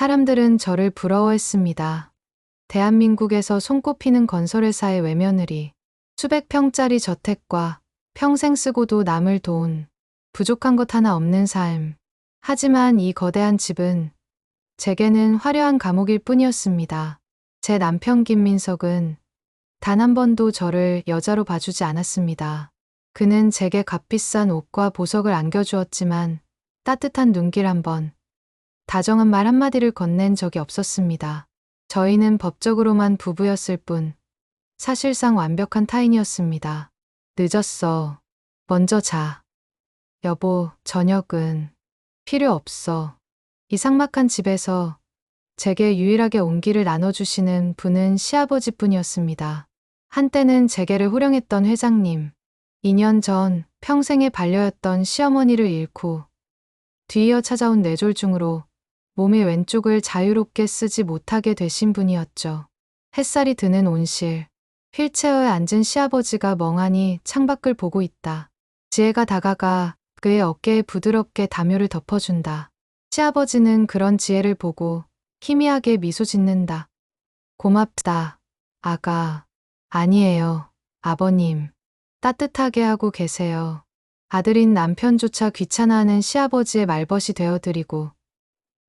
사람들은 저를 부러워했습니다. 대한민국에서 손꼽히는 건설회사의 외며느리, 수백 평짜리 저택과 평생 쓰고도 남을 도운 부족한 것 하나 없는 삶. 하지만 이 거대한 집은 제게는 화려한 감옥일 뿐이었습니다. 제 남편 김민석은 단 한 번도 저를 여자로 봐주지 않았습니다. 그는 제게 값비싼 옷과 보석을 안겨주었지만 따뜻한 눈길 한 번, 다정한 말 한마디를 건넨 적이 없었습니다. 저희는 법적으로만 부부였을 뿐 사실상 완벽한 타인이었습니다. 늦었어. 먼저 자. 여보, 저녁은 필요 없어. 이 삭막한 집에서 제게 유일하게 온기를 나눠주시는 분은 시아버지뿐이었습니다. 한때는 제게를 호령했던 회장님, 2년 전 평생의 반려였던 시어머니를 잃고 뒤이어 찾아온 뇌졸중으로 몸의 왼쪽을 자유롭게 쓰지 못하게 되신 분이었죠. 햇살이 드는 온실, 휠체어에 앉은 시아버지가 멍하니 창밖을 보고 있다. 지혜가 다가가 그의 어깨에 부드럽게 담요를 덮어준다. 시아버지는 그런 지혜를 보고 희미하게 미소 짓는다. 고맙다, 아가. 아니에요, 아버님. 따뜻하게 하고 계세요. 아들인 남편조차 귀찮아하는 시아버지의 말벗이 되어드리고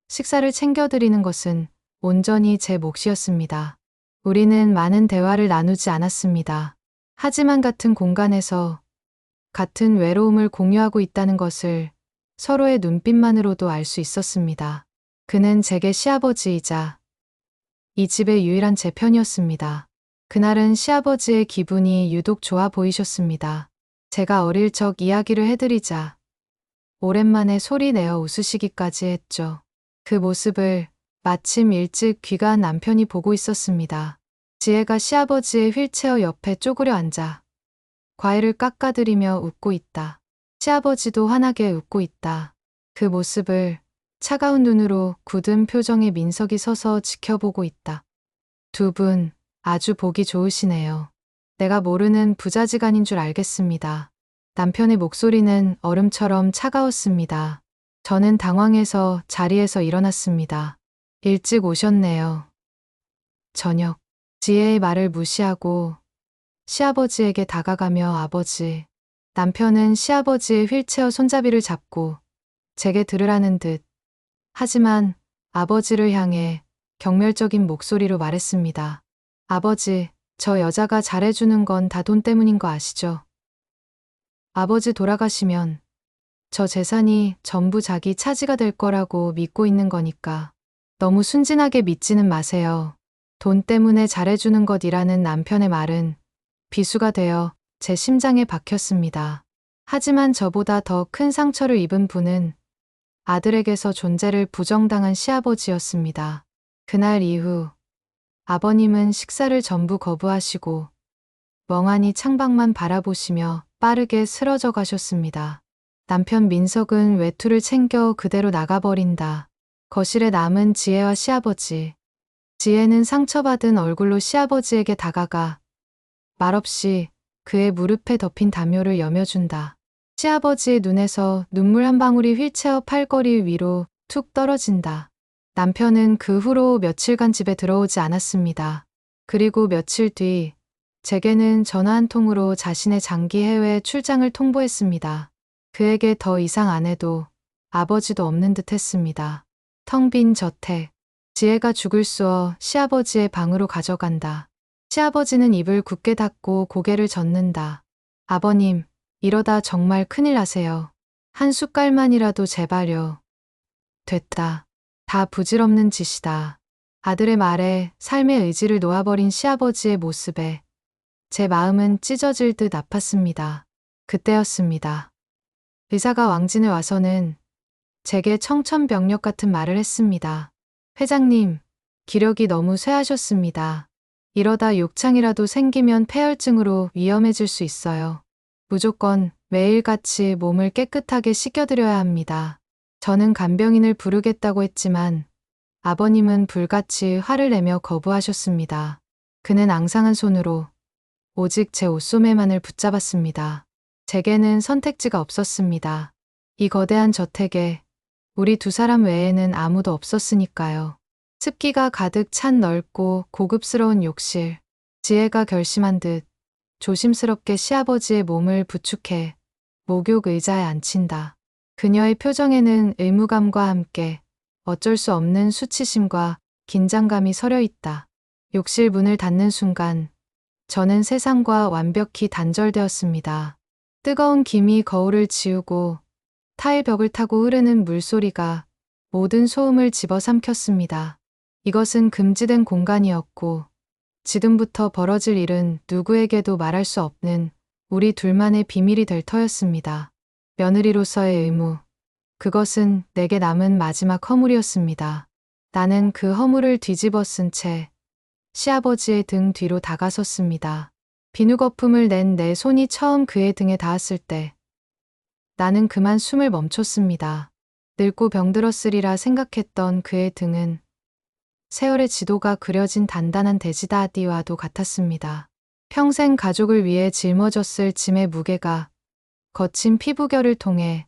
식사를 챙겨드리는 것은 온전히 제 몫이었습니다. 우리는 많은 대화를 나누지 않았습니다. 하지만 같은 공간에서 같은 외로움을 공유하고 있다는 것을 서로의 눈빛만으로도 알 수 있었습니다. 그는 제게 시아버지이자 이 집의 유일한 제 편이었습니다. 그날은 시아버지의 기분이 유독 좋아 보이셨습니다. 제가 어릴 적 이야기를 해드리자 오랜만에 소리 내어 웃으시기까지 했죠. 그 모습을 마침 일찍 귀가한 남편이 보고 있었습니다. 지혜가 시아버지의 휠체어 옆에 쪼그려 앉아 과일을 깎아드리며 웃고 있다. 시아버지도 환하게 웃고 있다. 그 모습을 차가운 눈으로 굳은 표정의 민석이 서서 지켜보고 있다. 두 분 아주 보기 좋으시네요. 내가 모르는 부자지간인 줄 알겠습니다. 남편의 목소리는 얼음처럼 차가웠습니다. 저는 당황해서 자리에서 일어났습니다. 일찍 오셨네요. 저녁. 지혜의 말을 무시하고 시아버지에게 다가가며 아버지. 남편은 시아버지의 휠체어 손잡이를 잡고 제게 들으라는 듯. 하지만 아버지를 향해 경멸적인 목소리로 말했습니다. 아버지, 저 여자가 잘해주는 건 다 돈 때문인 거 아시죠? 아버지 돌아가시면 저 재산이 전부 자기 차지가 될 거라고 믿고 있는 거니까 너무 순진하게 믿지는 마세요. 돈 때문에 잘해주는 것이라는 남편의 말은 비수가 되어 제 심장에 박혔습니다. 하지만 저보다 더 큰 상처를 입은 분은 아들에게서 존재를 부정당한 시아버지였습니다. 그날 이후 아버님은 식사를 전부 거부하시고 멍하니 창밖만 바라보시며 빠르게 쓰러져 가셨습니다. 남편 민석은 외투를 챙겨 그대로 나가버린다. 거실에 남은 지혜와 시아버지. 지혜는 상처받은 얼굴로 시아버지에게 다가가 말없이 그의 무릎에 덮인 담요를 여며준다. 시아버지의 눈에서 눈물 한 방울이 휠체어 팔걸이 위로 툭 떨어진다. 남편은 그 후로 며칠간 집에 들어오지 않았습니다. 그리고 며칠 뒤 제게는 전화 한 통으로 자신의 장기 해외 출장을 통보했습니다. 그에게 더 이상 아내도 아버지도 없는 듯 했습니다. 텅 빈 저택. 지혜가 죽을 쏘어 시아버지의 방으로 가져간다. 시아버지는 입을 굳게 닫고 고개를 젓는다. 아버님, 이러다 정말 큰일 나세요. 한 숟갈만이라도 제발요. 됐다. 다 부질없는 짓이다. 아들의 말에 삶의 의지를 놓아버린 시아버지의 모습에 제 마음은 찢어질 듯 아팠습니다. 그때였습니다. 의사가 왕진에 와서는 제게 청천벽력 같은 말을 했습니다. 회장님, 기력이 너무 쇠하셨습니다. 이러다 욕창이라도 생기면 폐혈증으로 위험해질 수 있어요. 무조건 매일같이 몸을 깨끗하게 씻겨드려야 합니다. 저는 간병인을 부르겠다고 했지만 아버님은 불같이 화를 내며 거부하셨습니다. 그는 앙상한 손으로 오직 제 옷소매만을 붙잡았습니다. 제게는 선택지가 없었습니다. 이 거대한 저택에 우리 두 사람 외에는 아무도 없었으니까요. 습기가 가득 찬 넓고 고급스러운 욕실. 지혜가 결심한 듯 조심스럽게 시아버지의 몸을 부축해 목욕 의자에 앉힌다. 그녀의 표정에는 의무감과 함께 어쩔 수 없는 수치심과 긴장감이 서려 있다. 욕실 문을 닫는 순간 저는 세상과 완벽히 단절되었습니다. 뜨거운 김이 거울을 지우고 타일 벽을 타고 흐르는 물소리가 모든 소음을 집어삼켰습니다. 이것은 금지된 공간이었고 지금부터 벌어질 일은 누구에게도 말할 수 없는 우리 둘만의 비밀이 될 터였습니다. 며느리로서의 의무. 그것은 내게 남은 마지막 허물이었습니다. 나는 그 허물을 뒤집어 쓴 채 시아버지의 등 뒤로 다가섰습니다. 비누거품을 낸 내 손이 처음 그의 등에 닿았을 때 나는 그만 숨을 멈췄습니다. 늙고 병들었으리라 생각했던 그의 등은 세월의 지도가 그려진 단단한 대지다디와도 같았습니다. 평생 가족을 위해 짊어졌을 짐의 무게가 거친 피부결을 통해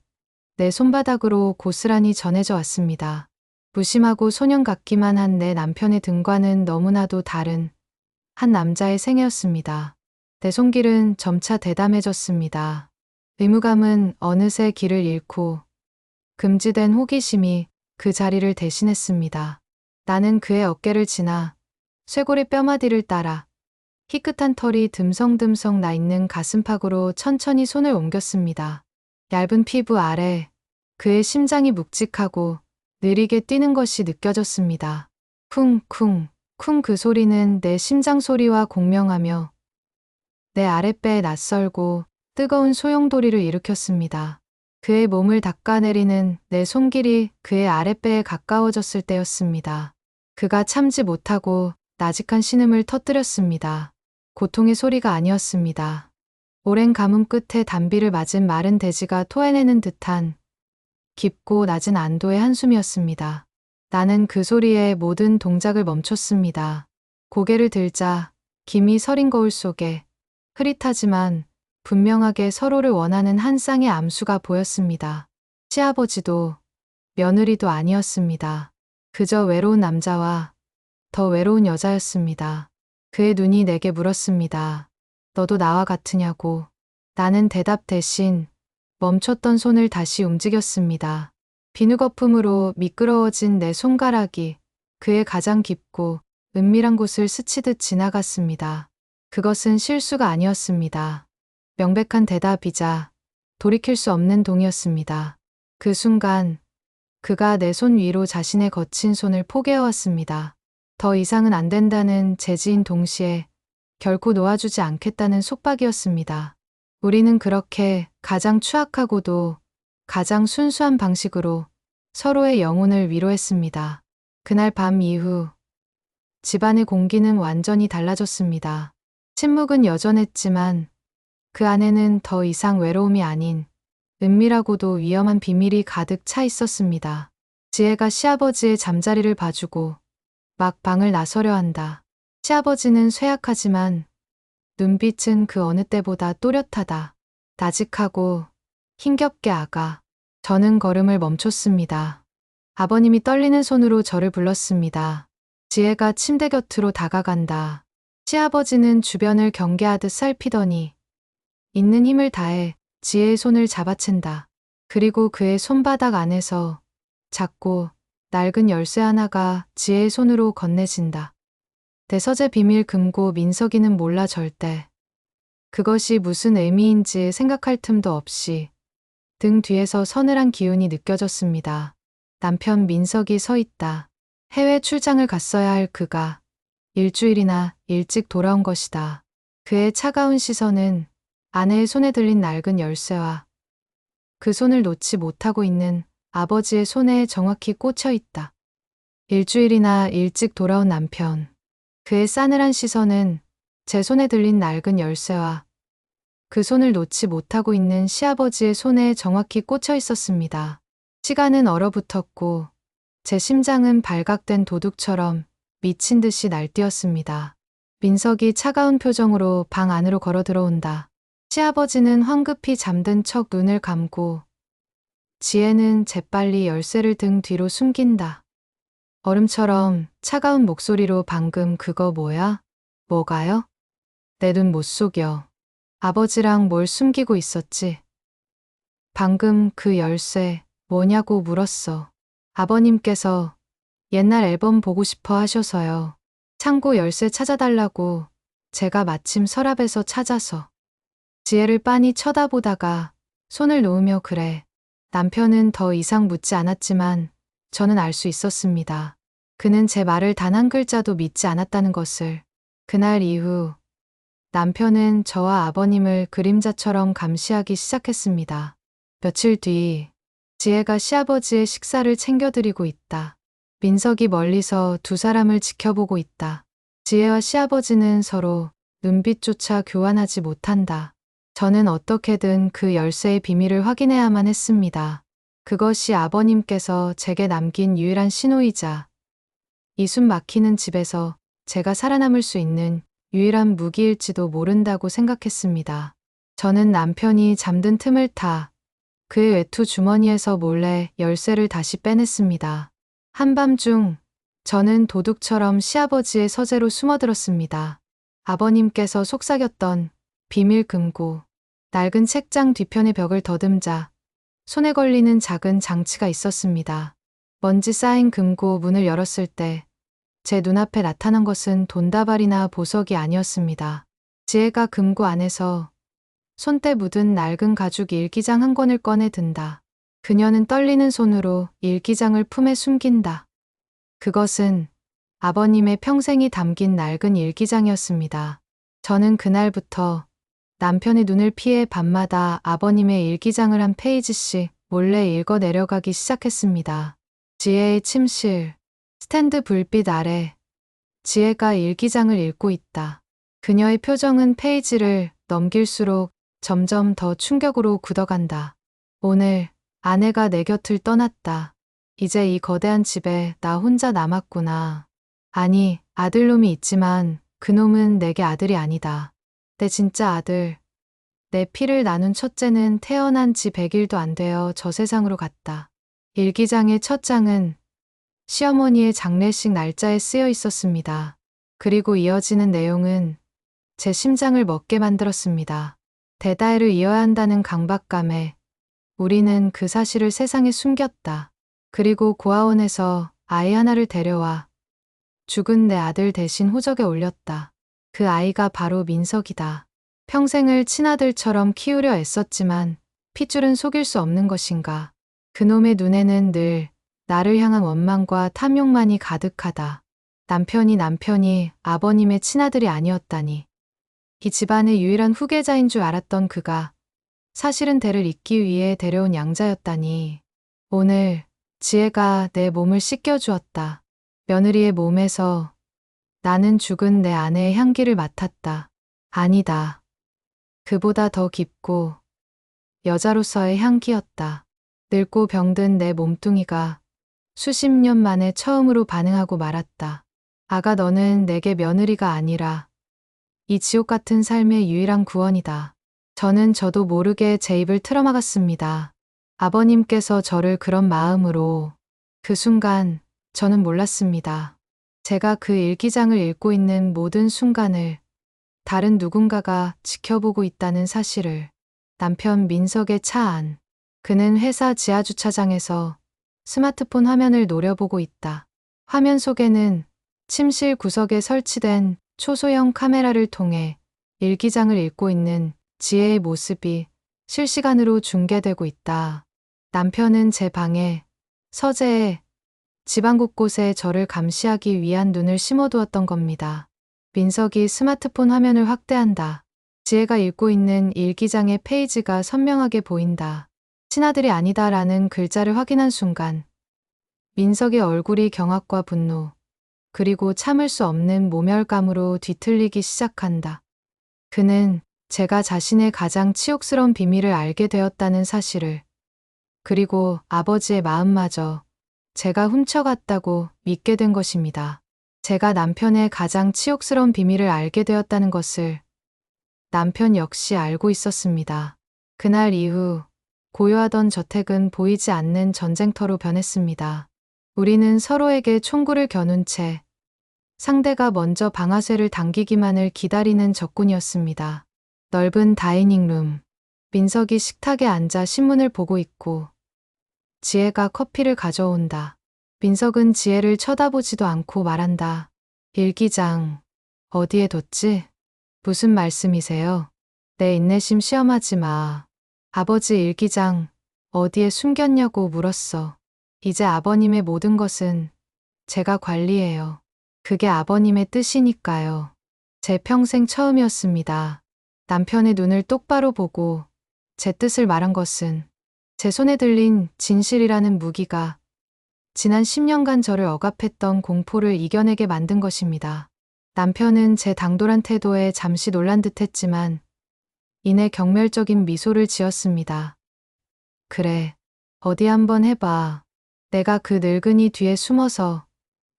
내 손바닥으로 고스란히 전해져 왔습니다. 무심하고 소년 같기만 한 내 남편의 등과는 너무나도 다른 한 남자의 생애였습니다. 내 손길은 점차 대담해졌습니다. 의무감은 어느새 길을 잃고 금지된 호기심이 그 자리를 대신했습니다. 나는 그의 어깨를 지나 쇄골의 뼈마디를 따라 희끗한 털이 듬성듬성 나 있는 가슴팍으로 천천히 손을 옮겼습니다. 얇은 피부 아래 그의 심장이 묵직하고 느리게 뛰는 것이 느껴졌습니다. 쿵쿵 쿵 그 소리는 내 심장 소리와 공명하며 내 아랫배에 낯설고 뜨거운 소용돌이를 일으켰습니다. 그의 몸을 닦아내리는 내 손길이 그의 아랫배에 가까워졌을 때였습니다. 그가 참지 못하고 나직한 신음을 터뜨렸습니다. 고통의 소리가 아니었습니다. 오랜 가뭄 끝에 단비를 맞은 마른 돼지가 토해내는 듯한 깊고 낮은 안도의 한숨이었습니다. 나는 그 소리에 모든 동작을 멈췄습니다. 고개를 들자 김이 서린 거울 속에 흐릿하지만 분명하게 서로를 원하는 한 쌍의 암수가 보였습니다. 시아버지도 며느리도 아니었습니다. 그저 외로운 남자와 더 외로운 여자였습니다. 그의 눈이 내게 물었습니다. 너도 나와 같으냐고. 나는 대답 대신 멈췄던 손을 다시 움직였습니다. 비누거품으로 미끄러워진 내 손가락이 그의 가장 깊고 은밀한 곳을 스치듯 지나갔습니다. 그것은 실수가 아니었습니다. 명백한 대답이자 돌이킬 수 없는 동의였습니다. 그 순간 그가 내 손 위로 자신의 거친 손을 포개어왔습니다. 더 이상은 안 된다는 제지인 동시에 결코 놓아주지 않겠다는 속박이었습니다. 우리는 그렇게 가장 추악하고도 가장 순수한 방식으로 서로의 영혼을 위로했습니다. 그날 밤 이후 집안의 공기는 완전히 달라졌습니다. 침묵은 여전했지만 그 안에는 더 이상 외로움이 아닌 은밀하고도 위험한 비밀이 가득 차 있었습니다. 지혜가 시아버지의 잠자리를 봐주고 막 방을 나서려 한다. 시아버지는 쇠약하지만 눈빛은 그 어느 때보다 또렷하다. 나직하고 힘겹게 아가. 저는 걸음을 멈췄습니다. 아버님이 떨리는 손으로 저를 불렀습니다. 지혜가 침대 곁으로 다가간다. 시아버지는 주변을 경계하듯 살피더니 있는 힘을 다해 지혜의 손을 잡아챈다. 그리고 그의 손바닥 안에서 작고 낡은 열쇠 하나가 지혜의 손으로 건네진다. 대서재 비밀 금고 민석이는 몰라 절대. 그것이 무슨 의미인지 생각할 틈도 없이 등 뒤에서 서늘한 기운이 느껴졌습니다. 남편 민석이 서 있다. 해외 출장을 갔어야 할 그가 일주일이나 일찍 돌아온 것이다. 그의 차가운 시선은 아내의 손에 들린 낡은 열쇠와 그 손을 놓지 못하고 있는 아버지의 손에 정확히 꽂혀 있다. 일주일이나 일찍 돌아온 남편. 그의 싸늘한 시선은 제 손에 들린 낡은 열쇠와 그 손을 놓지 못하고 있는 시아버지의 손에 정확히 꽂혀 있었습니다. 시간은 얼어붙었고 제 심장은 발각된 도둑처럼 미친 듯이 날뛰었습니다. 민석이 차가운 표정으로 방 안으로 걸어 들어온다. 시아버지는 황급히 잠든 척 눈을 감고 지혜는 재빨리 열쇠를 등 뒤로 숨긴다. 얼음처럼 차가운 목소리로 방금 그거 뭐야? 뭐가요? 내 눈 못 속여. 아버지랑 뭘 숨기고 있었지? 방금 그 열쇠 뭐냐고 물었어. 아버님께서 옛날 앨범 보고 싶어 하셔서요. 창고 열쇠 찾아달라고 제가 마침 서랍에서 찾아서. 지혜를 빤히 쳐다보다가 손을 놓으며 그래. 남편은 더 이상 묻지 않았지만 저는 알 수 있었습니다. 그는 제 말을 단 한 글자도 믿지 않았다는 것을. 그날 이후 남편은 저와 아버님을 그림자처럼 감시하기 시작했습니다. 며칠 뒤 지혜가 시아버지의 식사를 챙겨드리고 있다. 민석이 멀리서 두 사람을 지켜보고 있다. 지혜와 시아버지는 서로 눈빛조차 교환하지 못한다. 저는 어떻게든 그 열쇠의 비밀을 확인해야만 했습니다. 그것이 아버님께서 제게 남긴 유일한 신호이자 이 숨 막히는 집에서 제가 살아남을 수 있는 유일한 무기일지도 모른다고 생각했습니다. 저는 남편이 잠든 틈을 타 그의 외투 주머니에서 몰래 열쇠를 다시 빼냈습니다. 한밤중 저는 도둑처럼 시아버지의 서재로 숨어들었습니다. 아버님께서 속삭였던 비밀 금고, 낡은 책장 뒤편의 벽을 더듬자 손에 걸리는 작은 장치가 있었습니다. 먼지 쌓인 금고 문을 열었을 때 제 눈앞에 나타난 것은 돈다발이나 보석이 아니었습니다. 지혜가 금고 안에서 손때 묻은 낡은 가죽 일기장 한 권을 꺼내 든다. 그녀는 떨리는 손으로 일기장을 품에 숨긴다. 그것은 아버님의 평생이 담긴 낡은 일기장이었습니다. 저는 그날부터 남편의 눈을 피해 밤마다 아버님의 일기장을 한 페이지씩 몰래 읽어 내려가기 시작했습니다. 지혜의 침실, 스탠드 불빛 아래 지혜가 일기장을 읽고 있다. 그녀의 표정은 페이지를 넘길수록 점점 더 충격으로 굳어간다. 오늘 아내가 내 곁을 떠났다. 이제 이 거대한 집에 나 혼자 남았구나. 아니, 아들놈이 있지만 그놈은 내게 아들이 아니다. 내 진짜 아들. 내 피를 나눈 첫째는 태어난 지 100일도 안 되어 저 세상으로 갔다. 일기장의 첫 장은 시어머니의 장례식 날짜에 쓰여 있었습니다. 그리고 이어지는 내용은 제 심장을 먹게 만들었습니다. 대다이를 이어야 한다는 강박감에 우리는 그 사실을 세상에 숨겼다. 그리고 고아원에서 아이 하나를 데려와 죽은 내 아들 대신 호적에 올렸다. 그 아이가 바로 민석이다. 평생을 친아들처럼 키우려 애썼지만 핏줄은 속일 수 없는 것인가. 그놈의 눈에는 늘 나를 향한 원망과 탐욕만이 가득하다. 남편이 아버님의 친아들이 아니었다니. 이 집안의 유일한 후계자인 줄 알았던 그가 사실은 대를 잇기 위해 데려온 양자였다니. 오늘 지혜가 내 몸을 씻겨주었다. 며느리의 몸에서 나는 죽은 내 아내의 향기를 맡았다. 아니다. 그보다 더 깊고 여자로서의 향기였다. 늙고 병든 내 몸뚱이가 수십 년 만에 처음으로 반응하고 말았다. 아가, 너는 내게 며느리가 아니라 이 지옥 같은 삶의 유일한 구원이다. 저도 모르게 제 입을 틀어막았습니다. 아버님께서 저를 그런 마음으로. 그 순간 저는 몰랐습니다. 제가 그 일기장을 읽고 있는 모든 순간을 다른 누군가가 지켜보고 있다는 사실을. 남편 민석의 차 안. 그는 회사 지하주차장에서 스마트폰 화면을 노려보고 있다. 화면 속에는 침실 구석에 설치된 초소형 카메라를 통해 일기장을 읽고 있는 지혜의 모습이 실시간으로 중계되고 있다. 남편은 제 방에, 서재에, 집안 곳곳에 저를 감시하기 위한 눈을 심어두었던 겁니다. 민석이 스마트폰 화면을 확대한다. 지혜가 읽고 있는 일기장의 페이지가 선명하게 보인다. 친아들이 아니다라는 글자를 확인한 순간 민석의 얼굴이 경악과 분노, 그리고 참을 수 없는 모멸감으로 뒤틀리기 시작한다. 그는 제가 자신의 가장 치욕스러운 비밀을 알게 되었다는 사실을, 그리고 아버지의 마음마저 제가 훔쳐갔다고 믿게 된 것입니다. 제가 남편의 가장 치욕스러운 비밀을 알게 되었다는 것을 남편 역시 알고 있었습니다. 그날 이후 고요하던 저택은 보이지 않는 전쟁터로 변했습니다. 우리는 서로에게 총구를 겨눈 채 상대가 먼저 방아쇠를 당기기만을 기다리는 적군이었습니다. 넓은 다이닝룸. 민석이 식탁에 앉아 신문을 보고 있고 지혜가 커피를 가져온다. 민석은 지혜를 쳐다보지도 않고 말한다. 일기장 어디에 뒀지? 무슨 말씀이세요? 내 인내심 시험하지 마. 아버지 일기장 어디에 숨겼냐고 물었어. 이제 아버님의 모든 것은 제가 관리해요. 그게 아버님의 뜻이니까요. 제 평생 처음이었습니다. 남편의 눈을 똑바로 보고 제 뜻을 말한 것은 제 손에 들린 진실이라는 무기가 지난 10년간 저를 억압했던 공포를 이겨내게 만든 것입니다. 남편은 제 당돌한 태도에 잠시 놀란 듯 했지만 이내 경멸적인 미소를 지었습니다. 그래, 어디 한번 해봐. 내가 그 늙은이 뒤에 숨어서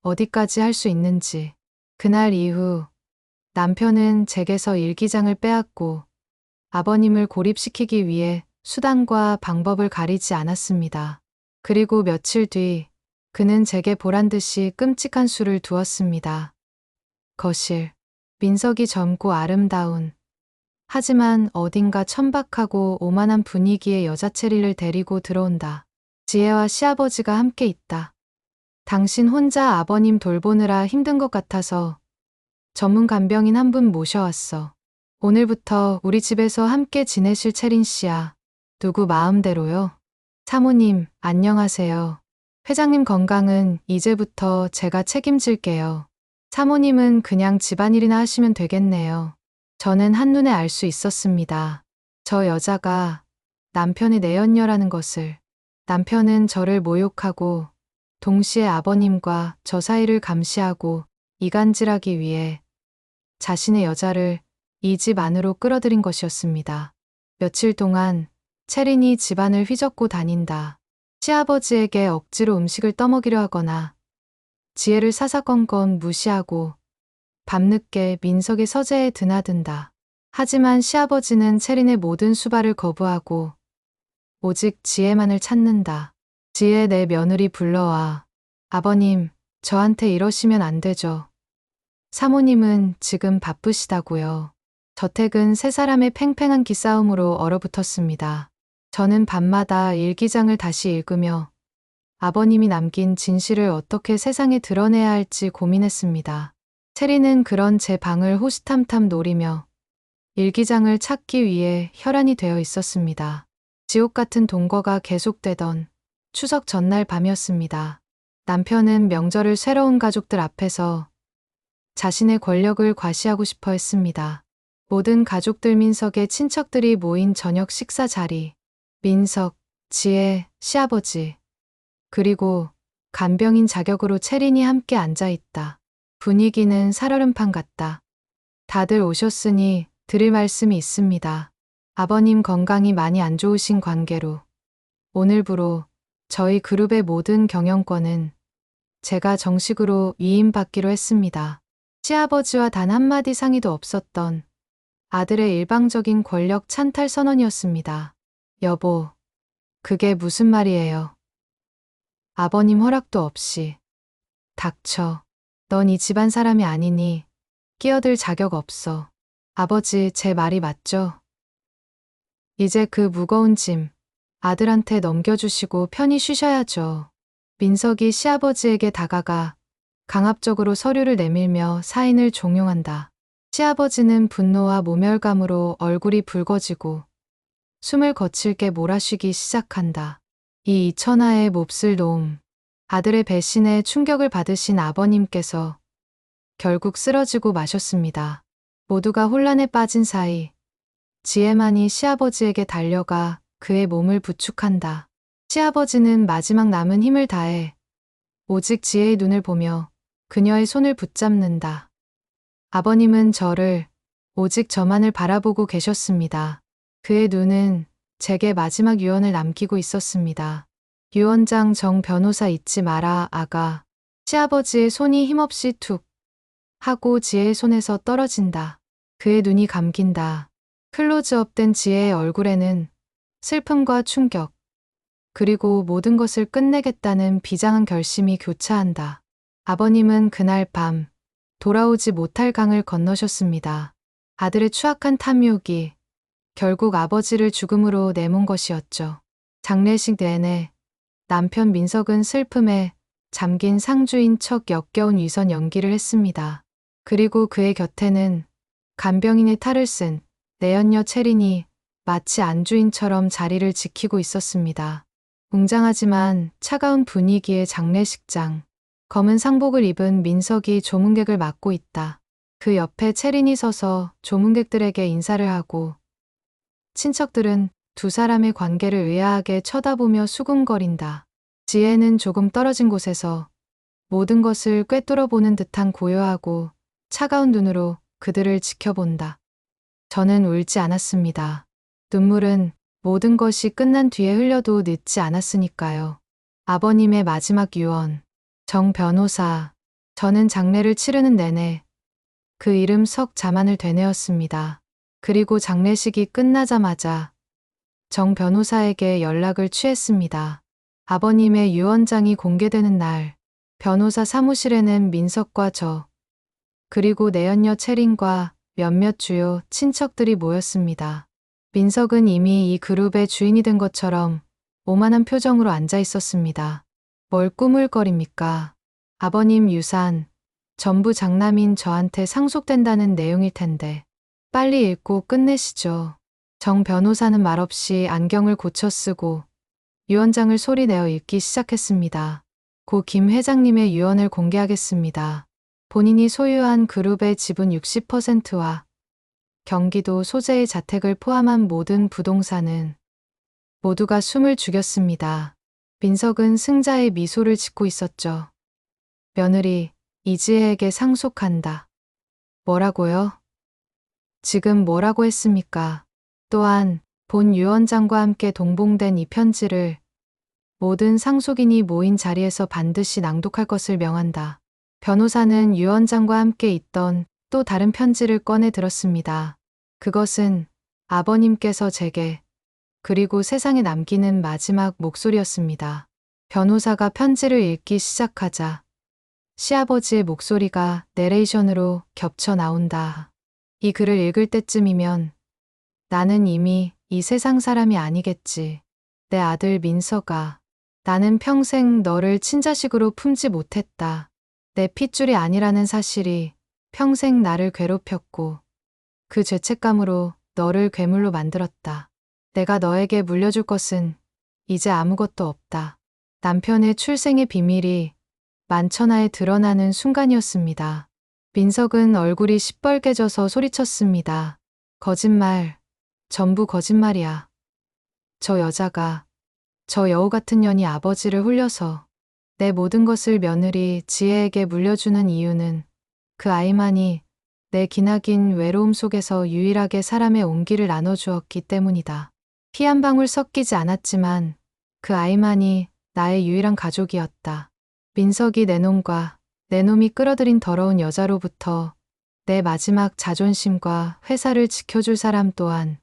어디까지 할 수 있는지. 그날 이후 남편은 제게서 일기장을 빼앗고 아버님을 고립시키기 위해 수단과 방법을 가리지 않았습니다. 그리고 며칠 뒤 그는 제게 보란듯이 끔찍한 수를 두었습니다. 거실. 민석이 젊고 아름다운 하지만 어딘가 천박하고 오만한 분위기의 여자 체리를 데리고 들어온다. 지혜와 시아버지가 함께 있다. 당신 혼자 아버님 돌보느라 힘든 것 같아서 전문 간병인 한 분 모셔왔어. 오늘부터 우리 집에서 함께 지내실 채린 씨야. 누구 마음대로요. 사모님, 안녕하세요. 회장님 건강은 이제부터 제가 책임질게요. 사모님은 그냥 집안일이나 하시면 되겠네요. 저는 한눈에 알 수 있었습니다. 저 여자가 남편의 내연녀라는 것을. 남편은 저를 모욕하고 동시에 아버님과 저 사이를 감시하고 이간질하기 위해 자신의 여자를 이 집 안으로 끌어들인 것이었습니다. 며칠 동안 채린이 집안을 휘젓고 다닌다. 시아버지에게 억지로 음식을 떠먹이려 하거나 지혜를 사사건건 무시하고 밤늦게 민석의 서재에 드나든다. 하지만 시아버지는 채린의 모든 수발을 거부하고 오직 지혜만을 찾는다. 지혜 내 며느리 불러와. 아버님, 저한테 이러시면 안 되죠. 사모님은 지금 바쁘시다고요. 저택은 세 사람의 팽팽한 기싸움으로 얼어붙었습니다. 저는 밤마다 일기장을 다시 읽으며 아버님이 남긴 진실을 어떻게 세상에 드러내야 할지 고민했습니다. 체리는 그런 제 방을 호시탐탐 노리며 일기장을 찾기 위해 혈안이 되어 있었습니다. 지옥 같은 동거가 계속되던 추석 전날 밤이었습니다. 남편은 명절을 새로운 가족들 앞에서 자신의 권력을 과시하고 싶어 했습니다. 모든 가족들 민석의 친척들이 모인 저녁 식사 자리. 민석, 지혜, 시아버지, 그리고 간병인 자격으로 채린이 함께 앉아있다. 분위기는 살얼음판 같다. 다들 오셨으니 드릴 말씀이 있습니다. 아버님 건강이 많이 안 좋으신 관계로 오늘부로 저희 그룹의 모든 경영권은 제가 정식으로 위임받기로 했습니다. 시아버지와 단 한마디 상의도 없었던 아들의 일방적인 권력 찬탈 선언이었습니다. 여보, 그게 무슨 말이에요? 아버님 허락도 없이. 닥쳐. 넌 이 집안 사람이 아니니 끼어들 자격 없어. 아버지, 제 말이 맞죠? 이제 그 무거운 짐 아들한테 넘겨주시고 편히 쉬셔야죠. 민석이 시아버지에게 다가가 강압적으로 서류를 내밀며 사인을 종용한다. 시아버지는 분노와 모멸감으로 얼굴이 붉어지고 숨을 거칠게 몰아쉬기 시작한다. 이 이천하의 몹쓸 놈. 아들의 배신에 충격을 받으신 아버님께서 결국 쓰러지고 마셨습니다. 모두가 혼란에 빠진 사이 지혜만이 시아버지에게 달려가 그의 몸을 부축한다. 시아버지는 마지막 남은 힘을 다해 오직 지혜의 눈을 보며 그녀의 손을 붙잡는다. 아버님은 저를, 오직 저만을 바라보고 계셨습니다. 그의 눈은 제게 마지막 유언을 남기고 있었습니다. 유언장 정 변호사 잊지 마라, 아가. 시아버지의 손이 힘없이 툭 하고 지혜의 손에서 떨어진다. 그의 눈이 감긴다. 클로즈업된 지혜의 얼굴에는 슬픔과 충격, 그리고 모든 것을 끝내겠다는 비장한 결심이 교차한다. 아버님은 그날 밤 돌아오지 못할 강을 건너셨습니다. 아들의 추악한 탐욕이 결국 아버지를 죽음으로 내몬 것이었죠. 장례식 내내 남편 민석은 슬픔에 잠긴 상주인 척 역겨운 위선 연기를 했습니다. 그리고 그의 곁에는 간병인의 탈을 쓴 내연녀 채린이 마치 안주인처럼 자리를 지키고 있었습니다. 웅장하지만 차가운 분위기의 장례식장. 검은 상복을 입은 민석이 조문객을 맡고 있다. 그 옆에 채린이 서서 조문객들에게 인사를 하고 친척들은 두 사람의 관계를 의아하게 쳐다보며 수군거린다. 지혜는 조금 떨어진 곳에서 모든 것을 꿰뚫어보는 듯한 고요하고 차가운 눈으로 그들을 지켜본다. 저는 울지 않았습니다. 눈물은 모든 것이 끝난 뒤에 흘려도 늦지 않았으니까요. 아버님의 마지막 유언. 정 변호사. 저는 장례를 치르는 내내 그 이름 석 자만을 되뇌었습니다. 그리고 장례식이 끝나자마자 정 변호사에게 연락을 취했습니다. 아버님의 유언장이 공개되는 날, 변호사 사무실에는 민석과 저, 그리고 내연녀 채린과 몇몇 주요 친척들이 모였습니다. 민석은 이미 이 그룹의 주인이 된 것처럼 오만한 표정으로 앉아 있었습니다. 뭘 꾸물거립니까? 아버님 유산, 전부 장남인 저한테 상속된다는 내용일 텐데. 빨리 읽고 끝내시죠. 정 변호사는 말없이 안경을 고쳐 쓰고 유언장을 소리내어 읽기 시작했습니다. 고 김 회장님의 유언을 공개하겠습니다. 본인이 소유한 그룹의 지분 60%와 경기도 소재의 자택을 포함한 모든 부동산은 모두가 숨을 죽였습니다. 민석은 승자의 미소를 짓고 있었죠. 며느리 이지혜에게 상속한다. 뭐라고요? 지금 뭐라고 했습니까? 또한 본 유언장과 함께 동봉된 이 편지를 모든 상속인이 모인 자리에서 반드시 낭독할 것을 명한다. 변호사는 유언장과 함께 있던 또 다른 편지를 꺼내 들었습니다. 그것은 아버님께서 제게 그리고 세상에 남기는 마지막 목소리였습니다. 변호사가 편지를 읽기 시작하자 시아버지의 목소리가 내레이션으로 겹쳐 나온다. 이 글을 읽을 때쯤이면 나는 이미 이 세상 사람이 아니겠지. 내 아들 민서가 나는 평생 너를 친자식으로 품지 못했다. 내 핏줄이 아니라는 사실이 평생 나를 괴롭혔고 그 죄책감으로 너를 괴물로 만들었다. 내가 너에게 물려줄 것은 이제 아무것도 없다. 남편의 출생의 비밀이 만천하에 드러나는 순간이었습니다. 민석은 얼굴이 시뻘개져서 소리쳤습니다. 거짓말, 전부 거짓말이야. 저 여자가, 저 여우 같은 년이 아버지를 홀려서 내 모든 것을 며느리 지혜에게 물려주는 이유는 그 아이만이 내 기나긴 외로움 속에서 유일하게 사람의 온기를 나눠주었기 때문이다. 피 한 방울 섞이지 않았지만 그 아이만이 나의 유일한 가족이었다. 민석이 내 놈과 내 놈이 끌어들인 더러운 여자로부터 내 마지막 자존심과 회사를 지켜줄 사람 또한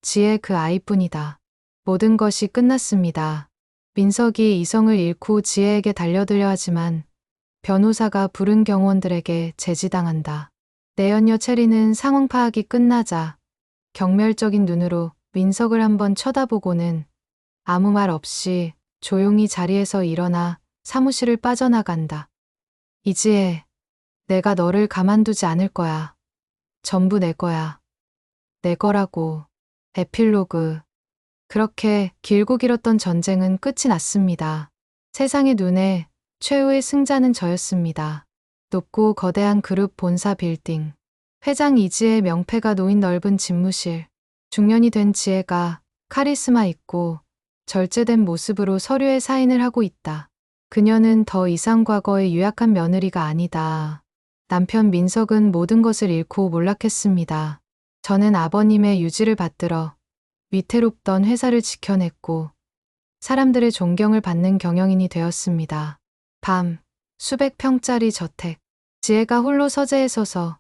지혜 그 아이뿐이다. 모든 것이 끝났습니다. 민석이 이성을 잃고 지혜에게 달려들려 하지만 변호사가 부른 경호원들에게 제지당한다. 내연녀 체리는 상황 파악이 끝나자 경멸적인 눈으로 민석을 한번 쳐다보고는 아무 말 없이 조용히 자리에서 일어나 사무실을 빠져나간다. 이지혜, 내가 너를 가만두지 않을 거야. 전부 내 거야. 내 거라고. 에필로그. 그렇게 길고 길었던 전쟁은 끝이 났습니다. 세상의 눈에 최후의 승자는 저였습니다. 높고 거대한 그룹 본사 빌딩. 회장 이지혜의 명패가 놓인 넓은 집무실. 중년이 된 지혜가 카리스마 있고 절제된 모습으로 서류에 사인을 하고 있다. 그녀는 더 이상 과거의 유약한 며느리가 아니다. 남편 민석은 모든 것을 잃고 몰락했습니다. 저는 아버님의 유지를 받들어 위태롭던 회사를 지켜냈고 사람들의 존경을 받는 경영인이 되었습니다. 밤, 수백 평짜리 저택. 지혜가 홀로 서재에 서서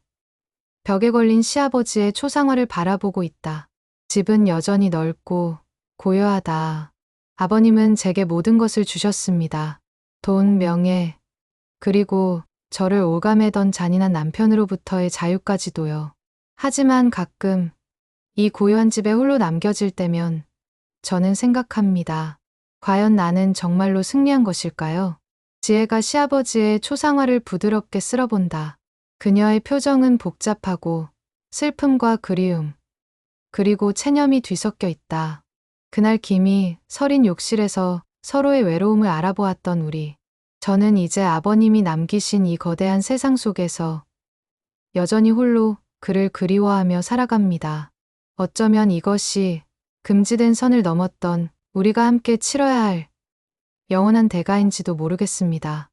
벽에 걸린 시아버지의 초상화를 바라보고 있다. 집은 여전히 넓고 고요하다. 아버님은 제게 모든 것을 주셨습니다. 돈, 명예, 그리고 저를 오가매던 잔인한 남편으로부터의 자유까지도요. 하지만 가끔 이 고요한 집에 홀로 남겨질 때면 저는 생각합니다. 과연 나는 정말로 승리한 것일까요? 지혜가 시아버지의 초상화를 부드럽게 쓸어본다. 그녀의 표정은 복잡하고 슬픔과 그리움, 그리고 체념이 뒤섞여 있다. 그날 김이 서린 욕실에서 서로의 외로움을 알아보았던 우리. 저는 이제 아버님이 남기신 이 거대한 세상 속에서 여전히 홀로 그를 그리워하며 살아갑니다. 어쩌면 이것이 금지된 선을 넘었던 우리가 함께 치러야 할 영원한 대가인지도 모르겠습니다.